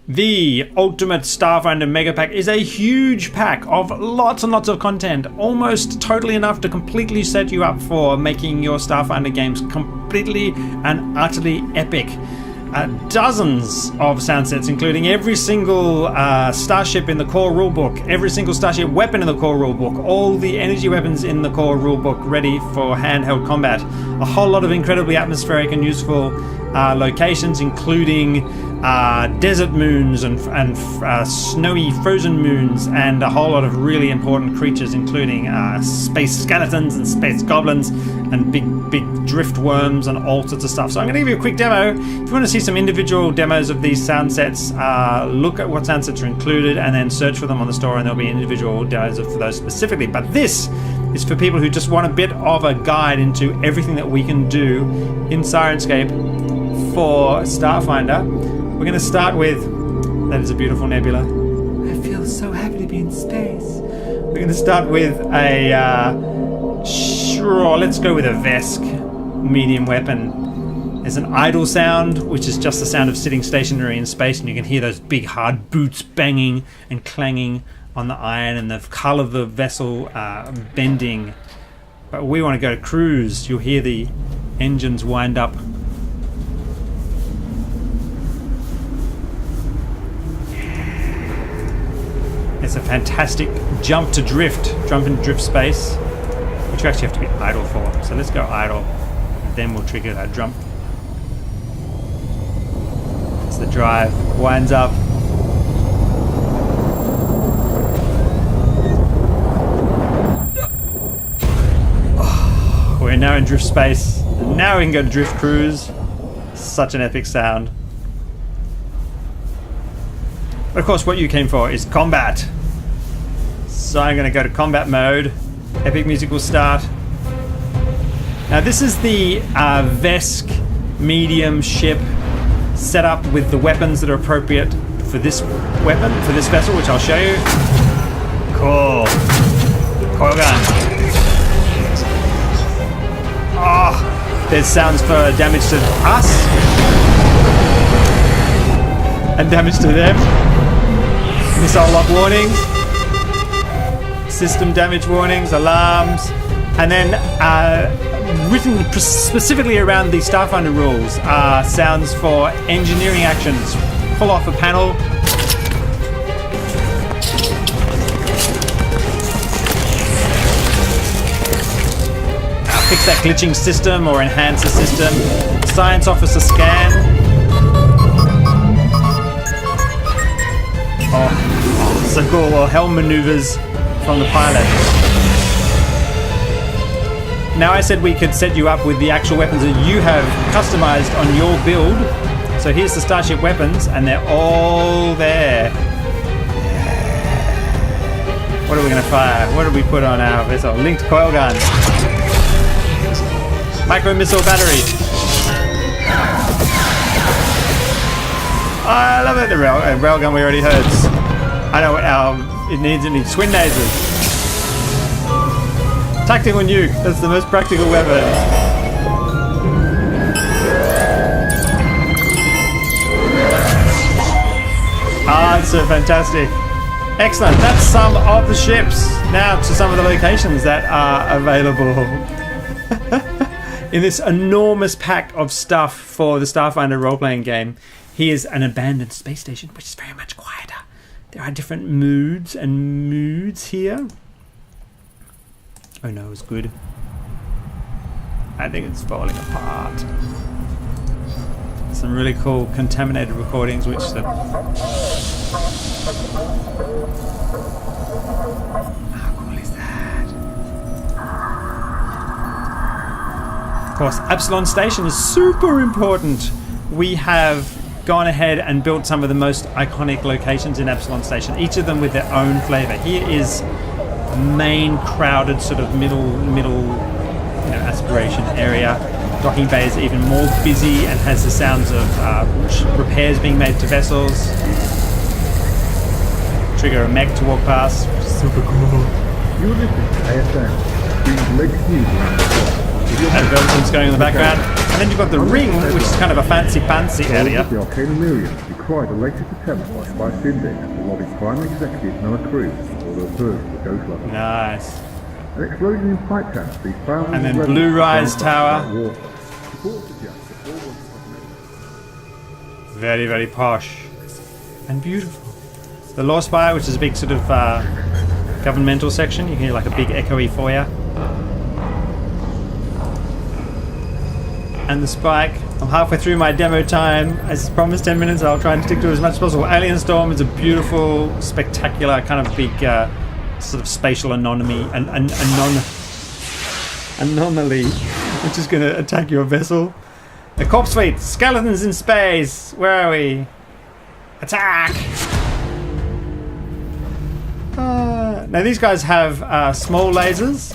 The Ultimate Starfinder MegaPack is a huge pack of lots and lots of content, almost totally enough to completely set you up for making your Starfinder games completely and utterly epic. Dozens of sound sets, including every single starship in the Core Rulebook, every single Starship Weapon in the Core Rulebook, all the energy weapons in the Core Rulebook ready for handheld combat. A whole lot of incredibly atmospheric and useful locations, including desert moons and snowy frozen moons, and a whole lot of really important creatures, including space skeletons and space goblins and big drift worms and all sorts of stuff. So I'm going to give you a quick demo. If you want to see some individual demos of these sound sets, look at what sound sets are included and then search for them on the store, and there'll be individual demos for those specifically. But this is for people who just want a bit of a guide into everything that we can do in Syrinscape for Starfinder. We're going to start with, that is a beautiful nebula. I feel so happy to be in space. We're going to start with a, sure, let's go with a Vesk medium weapon. There's an idle sound, which is just the sound of sitting stationary in space, and you can hear those big hard boots banging and clanging on the iron, and the hull of the vessel bending. But we want to go to cruise. You'll hear the engines wind up. It's a fantastic jump into drift space, which you actually have to be idle for. So let's go idle, and then we'll trigger that jump. It's the drive, winds up. We're now in drift space, and now we can go to drift cruise. Such an epic sound. But of course, what you came for is combat. So I'm going to go to combat mode. Epic music will start. Now this is the Vesk medium ship set up with the weapons that are appropriate for this weapon, for this vessel, which I'll show you. Cool. Coil gun. Oh, there's sounds for damage to us and damage to them. Missile lock warnings, system damage warnings, alarms, and then written specifically around the Starfinder rules are sounds for engineering actions. Pull off a panel, fix that glitching system or enhance the system. Science officer scan. Oh, so cool. Well, helm maneuvers from the pilot. Now I said we could set you up with the actual weapons that you have customized on your build. So here's the Starship Weapons, and they're all there. What are we going to fire? What did we put on our vessel? Linked coil gun. Micro missile battery. I love it. The railgun we already heard. I know what it needs twin lasers. Tactical nuke. That's the most practical weapon. It's so fantastic. Excellent. That's some of the ships. Now to some of the locations that are available in this enormous pack of stuff for the Starfinder role-playing game. Here's an abandoned space station, which is very much quieter. There are different moods and moods here. Oh no, it's good. I think it's falling apart. Some really cool contaminated recordings, which the... How cool is that? Of course, Epsilon Station is super important. We have gone ahead and built some of the most iconic locations in Epsilon Station, each of them with their own flavor. Here is main crowded sort of middle aspiration area. Docking bay is even more busy and has the sounds of repairs being made to vessels. Trigger a mech to walk past. Super cool. And buildings going in the background. And then you've got the ring, which is kind of a fancy area. tried the latest attempt by Spice Index to lobby primary executives and other crews for the first of the ghost level. Nice. An explosion in pipe tanks, these thousands And then of Blue rebels Rise Tower. water. Reports suggest that all was Very, very posh. And beautiful. The Law Spire, which is a big sort of governmental section. You can hear like a big echoey foyer. And the Spike. I'm halfway through my demo time. As promised, 10 minutes. I'll try and stick to it as much as possible. Alien Storm is a beautiful, spectacular, kind of big sort of spatial anomaly, which is going to attack your vessel. The Corpse Fleet, skeletons in space. Where are we? Attack! Now these guys have small lasers,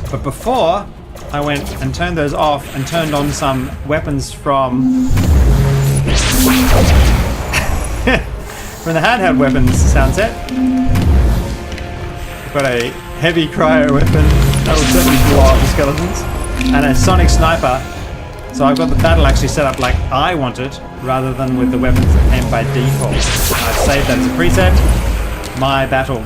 but before I went and turned those off and turned on some weapons from from the handheld weapons sound set. I've got a heavy cryo weapon that will certainly blow up the skeletons, and a sonic sniper. So I've got the battle actually set up like I want it, rather than with the weapons that came by default. And I've saved that as a preset. My battle.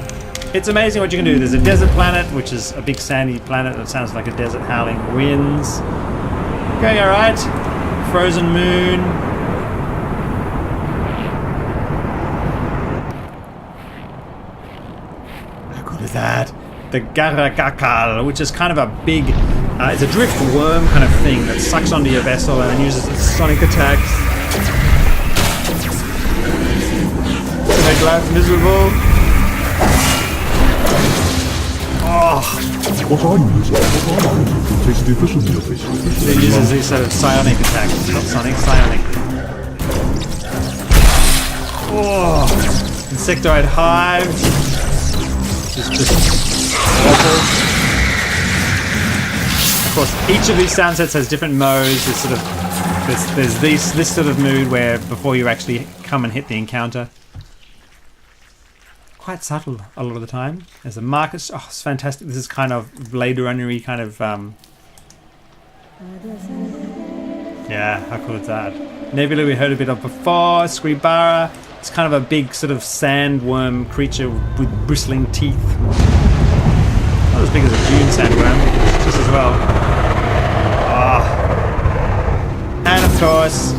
It's amazing what you can do. There's a desert planet, which is a big sandy planet that sounds like a desert, howling winds. Going alright. Frozen moon. How cool is that? The Garaggakal, which is kind of a big, it's a drift worm kind of thing that sucks onto your vessel and then uses its sonic attacks to make life miserable. Oh. What are you using? What are you using to taste the efficiency of this? It uses these sort of psionic attacks. Not sonic, psionic. Oh. Insectoid Hive. Just awful. Of course, each of these sound sets has different modes. There's sort of there's this sort of mood where before you actually come and hit the encounter. Quite subtle a lot of the time. There's a market. Oh, it's fantastic. This is kind of Blade Runner-y kind of. Yeah, how cool is that? Nebula we heard a bit of before. Skeebara. It's kind of a big sort of sandworm creature with bristling teeth. Not as big as a Dune sandworm, just as well. Ah. And of course,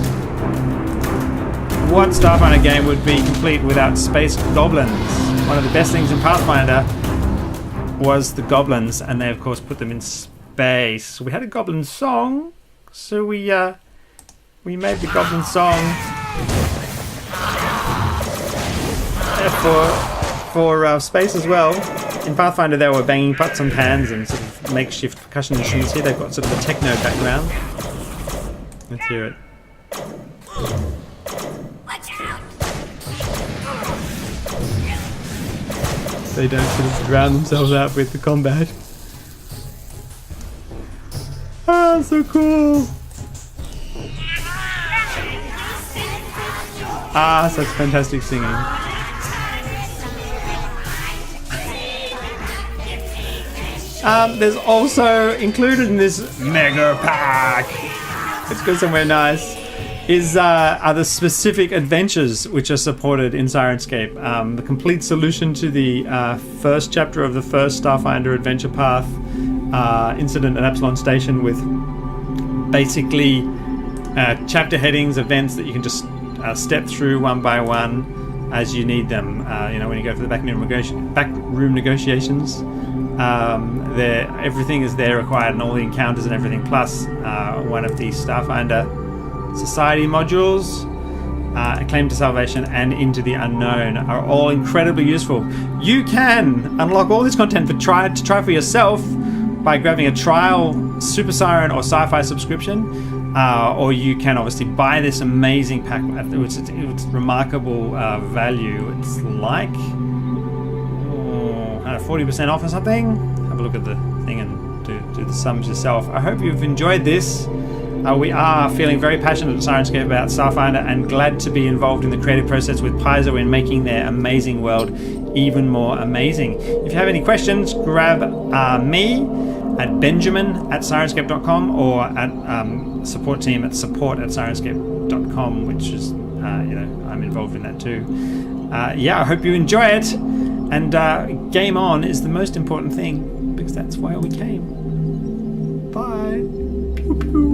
what Starfinder game would be complete without space goblins? One of the best things in Pathfinder was the goblins, and they of course put them in space. We had a goblin song, so we made the goblin song for space as well. In Pathfinder they were banging pots and pans and sort of makeshift percussion instruments. Here they've got sort of a techno background. Let's hear it. They don't sort of drown themselves out with the combat. Ah, so cool! Ah, such fantastic singing. There's also included in this MegaPack, let's go somewhere nice, are the specific adventures which are supported in Syrinscape. The complete solution to the first chapter of the first Starfinder adventure path, incident at Epsilon Station, with basically chapter headings, events that you can just step through one by one as you need them. You know, when you go for the backroom negotiations, everything is there required, and all the encounters and everything, plus one of the Starfinder Society modules, Claim to Salvation and Into the Unknown, are all incredibly useful. You can unlock all this content to try for yourself by grabbing a trial Super Siren or Sci-Fi subscription, or you can obviously buy this amazing pack at its remarkable value. It's like kind of 40% off or something. Have a look at the thing and do the sums yourself. I hope you've enjoyed this. We are feeling very passionate at Syrinscape about Starfinder and glad to be involved in the creative process with Paizo in making their amazing world even more amazing. If you have any questions, grab me at benjamin@syrinscape.com or at support team at support@syrinscape.com, which is I'm involved in that too. Yeah, I hope you enjoy it. And game on is the most important thing, because that's why we came. Bye. Pew, pew.